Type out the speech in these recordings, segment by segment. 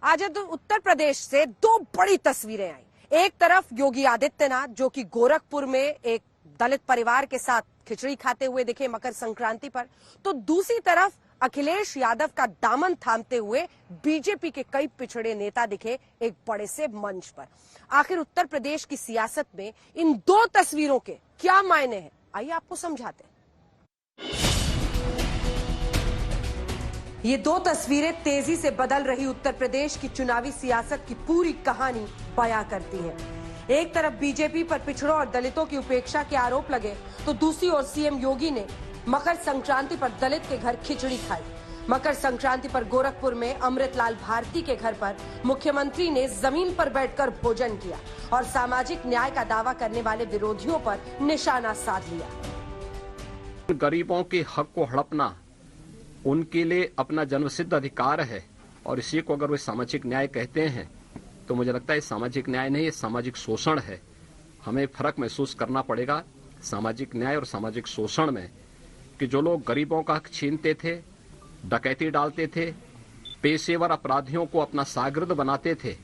आज तो उत्तर प्रदेश से दो बड़ी तस्वीरें आई। एक तरफ योगी आदित्यनाथ जो कि गोरखपुर में एक दलित परिवार के साथ खिचड़ी खाते हुए दिखे मकर संक्रांति पर, तो दूसरी तरफ अखिलेश यादव का दामन थामते हुए बीजेपी के कई पिछड़े नेता दिखे एक बड़े से मंच पर। आखिर उत्तर प्रदेश की सियासत में इन दो तस्वीरों के क्या मायने हैं, आइए आपको समझाते हैं। ये दो तस्वीरें तेजी से बदल रही उत्तर प्रदेश की चुनावी सियासत की पूरी कहानी बयां करती हैं। एक तरफ बीजेपी पर पिछड़ों और दलितों की उपेक्षा के आरोप लगे, तो दूसरी ओर सीएम योगी ने मकर संक्रांति पर दलित के घर खिचड़ी खाई। मकर संक्रांति पर गोरखपुर में अमृतलाल भारती के घर पर मुख्यमंत्री ने जमीन पर बैठकर भोजन किया और सामाजिक न्याय का दावा करने वाले विरोधियों पर निशाना साध लिया। गरीबों के हक को हड़पना उनके लिए अपना जन्मसिद्ध अधिकार है, और इसी को अगर वे सामाजिक न्याय कहते हैं तो मुझे लगता है सामाजिक न्याय नहीं, ये सामाजिक शोषण है। हमें फर्क महसूस करना पड़ेगा सामाजिक न्याय और सामाजिक शोषण में, कि जो लोग गरीबों का हक छीनते थे, डकैती डालते थे, पेशेवर अपराधियों को अपना शागिर्द बनाते थे।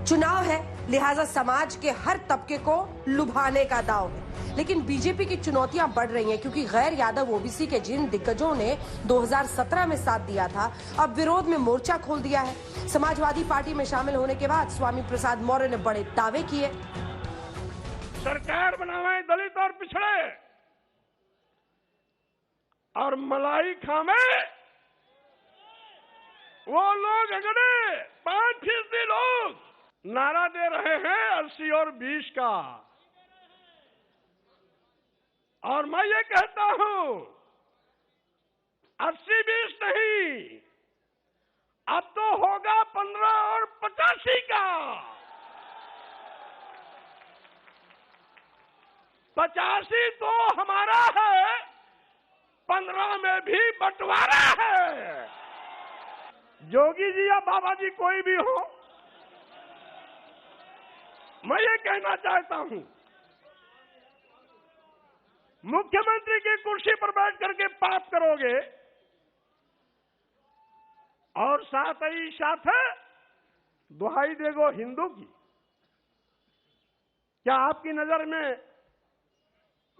चुनाव है, लिहाजा समाज के हर तबके को लुभाने का दांव है, लेकिन बीजेपी की चुनौतियां बढ़ रही हैं क्योंकि गैर यादव ओबीसी के जिन दिग्गजों ने 2017 में साथ दिया था, अब विरोध में मोर्चा खोल दिया है। समाजवादी पार्टी में शामिल होने के बाद स्वामी प्रसाद मौर्य ने बड़े दावे किए। सरकार बनावे दलित और पिछड़े और मलाई खावे वो लोग अगड़े 5% लोग नारा दे रहे हैं 80 और 20 का, और मैं ये कहता हूं 80-20 नहीं, अब तो होगा 15 और 85 का। 85 तो हमारा है, 15 में भी बंटवारा है। योगी जी या बाबा जी कोई भी हो, मैं ये कहना चाहता हूं, मुख्यमंत्री की कुर्सी पर बैठ करके पाप करोगे और साथ ही साथ दुहाई देगो हिंदू की। क्या आपकी नजर में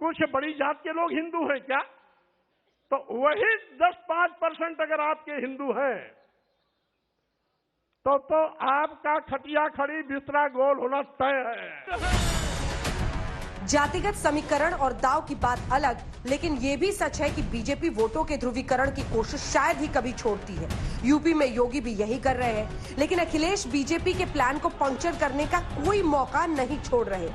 कुछ बड़ी जात के लोग हिंदू हैं क्या? तो वही 10-5% अगर आपके हिंदू हैं तो आपका खटिया खड़ी बिस्तरा गोल होना तय है। जातिगत समीकरण और दाव की बात अलग, लेकिन ये भी सच है कि बीजेपी वोटों के ध्रुवीकरण की कोशिश शायद ही कभी छोड़ती है। यूपी में योगी भी यही कर रहे हैं, लेकिन अखिलेश बीजेपी के प्लान को पंक्चर करने का कोई मौका नहीं छोड़ रहे।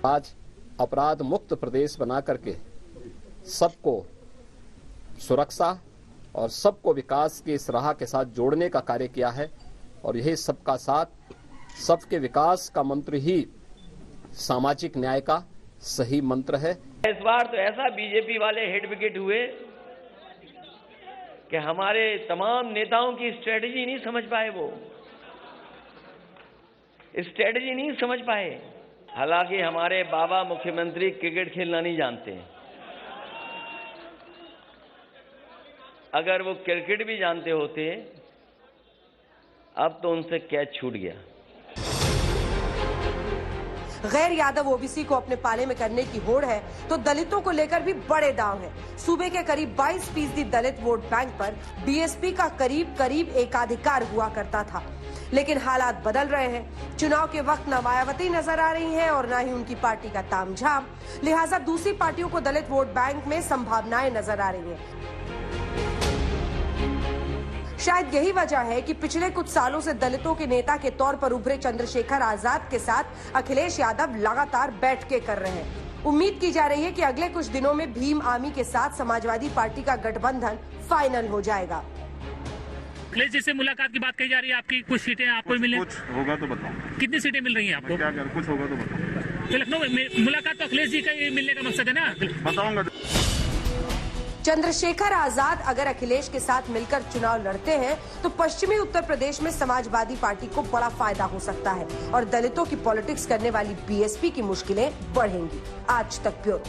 आज अपराध मुक्त प्रदेश बना करके सबको सुरक्षा और सबको विकास की इस राह के साथ जोड़ने का कार्य किया है, और यही सबका साथ, सबके विकास का मंत्र ही सामाजिक न्याय का सही मंत्र है। इस बार तो ऐसा बीजेपी वाले हिट विकेट हुए कि हमारे तमाम नेताओं की स्ट्रेटजी नहीं समझ पाए, वो स्ट्रेटजी नहीं समझ पाए। हालांकि हमारे बाबा मुख्यमंत्री क्रिकेट खेलना नहीं जानते, अगर वो क्रिकेट भी जानते होते अब तो उनसे कैच छूट गया। गैर यादव ओबीसी को अपने पाले में करने की होड़ है, तो दलितों को लेकर भी बड़े दांव है। सूबे के करीब 22% दलित वोट बैंक पर बीएसपी का करीब एकाधिकार हुआ करता था, लेकिन हालात बदल रहे हैं। चुनाव के वक्त न मायावती नजर आ रही हैं और न ही उनकी पार्टी का तामझाम, लिहाजा दूसरी पार्टियों को दलित वोट बैंक में संभावनाएं नजर आ रही हैं। शायद यही वजह है कि पिछले कुछ सालों से दलितों के नेता के तौर पर उभरे चंद्रशेखर आजाद के साथ अखिलेश यादव लगातार बैठकें कर रहे हैं। उम्मीद की जा रही है कि अगले कुछ दिनों में भीम आर्मी के साथ समाजवादी पार्टी का गठबंधन फाइनल हो जाएगा। अखिलेश जी से मुलाकात की बात कही जा रही है, आपकी कुछ सीटें आपको मिले? कुछ होगा तो बताओ। कितनी सीटें मिल रही हैं आपको? क्या कर, कुछ होगा तो बताओ। तो लखनऊ में मुलाकात तो अखिलेश जी का मिलने का मकसद है ना? बताऊंगा। चंद्रशेखर आजाद अगर अखिलेश के साथ मिलकर चुनाव लड़ते हैं तो पश्चिमी उत्तर प्रदेश में समाजवादी पार्टी को बड़ा फायदा हो सकता है और दलितों की पॉलिटिक्स करने वाली बीएसपी की मुश्किलें बढ़ेंगी। आज तक ब्यूरो।